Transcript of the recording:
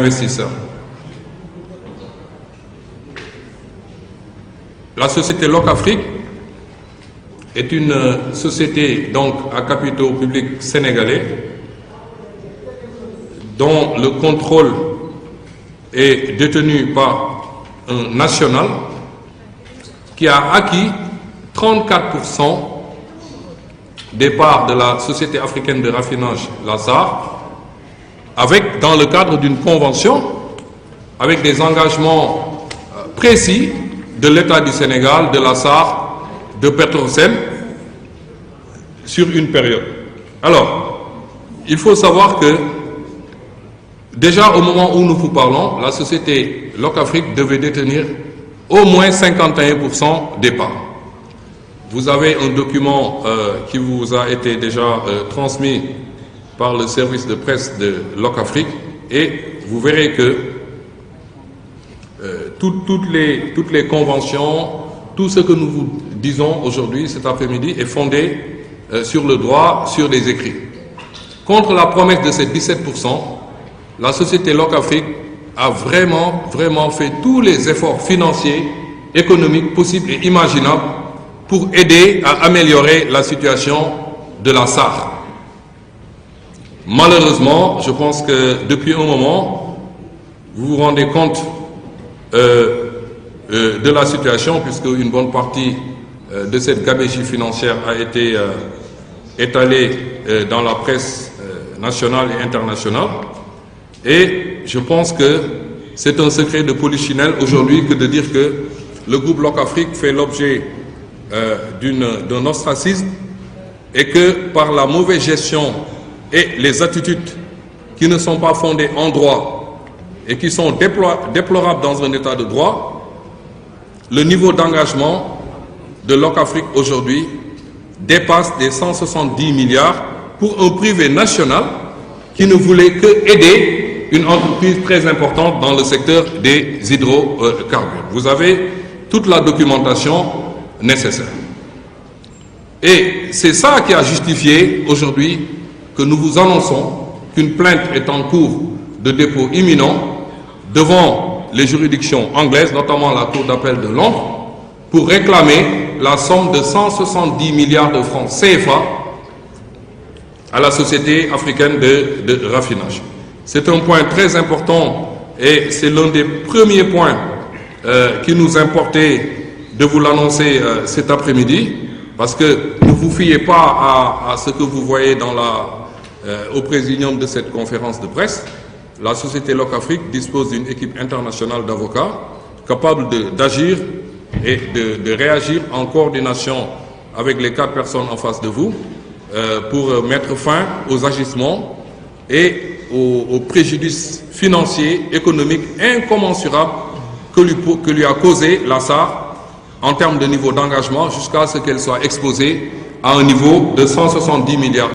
investisseurs. La société Locafrique est une société donc à capitaux publics sénégalais dont le contrôle est détenu par un national qui a acquis 34% des parts de la Société africaine de raffinage, la SAR, avec, dans le cadre d'une convention, avec des engagements précis de l'État du Sénégal, de la SAR, de Petrosen, sur une période. Alors, il faut savoir que, déjà au moment où nous vous parlons, la société Locafrique devait détenir au moins 51% des parts. Vous avez un document qui vous a été déjà transmis par le service de presse de Locafrique et vous verrez que toutes les conventions, tout ce que nous vous disons aujourd'hui, cet après-midi, est fondé sur le droit, sur les écrits. Contre la promesse de ces 17%, la société Locafrique a vraiment fait tous les efforts financiers, économiques possibles et imaginables pour aider à améliorer la situation de la SAR. Malheureusement, je pense que depuis un moment, vous vous rendez compte de la situation, puisque une bonne partie de cette gabegie financière a été étalée dans la presse nationale et internationale. Et je pense que c'est un secret de polichinelle aujourd'hui que de dire que le groupe Locafrique fait l'objet d'un ostracisme et que par la mauvaise gestion et les attitudes qui ne sont pas fondées en droit et qui sont déplorables dans un état de droit, le niveau d'engagement de Locafrique aujourd'hui dépasse les 170 milliards pour un privé national qui ne voulait que aider une entreprise très importante dans le secteur des hydrocarbures. Vous avez toute la documentation nécessaire. Et c'est ça qui a justifié aujourd'hui que nous vous annonçons qu'une plainte est en cours de dépôt imminent devant les juridictions anglaises, notamment la Cour d'appel de Londres, pour réclamer la somme de 170 milliards de francs CFA à la Société africaine de raffinage. C'est un point très important et c'est l'un des premiers points qui nous importait de vous l'annoncer cet après-midi, parce que ne vous fiez pas à ce que vous voyez au présidium de cette conférence de presse. La société Locafrique dispose d'une équipe internationale d'avocats capable d'agir et de réagir en coordination avec les 4 personnes en face de vous pour mettre fin aux agissements et aux préjudices financiers, économiques incommensurables que lui a causé la SAR en termes de niveau d'engagement jusqu'à ce qu'elle soit exposée à un niveau de 170 milliards.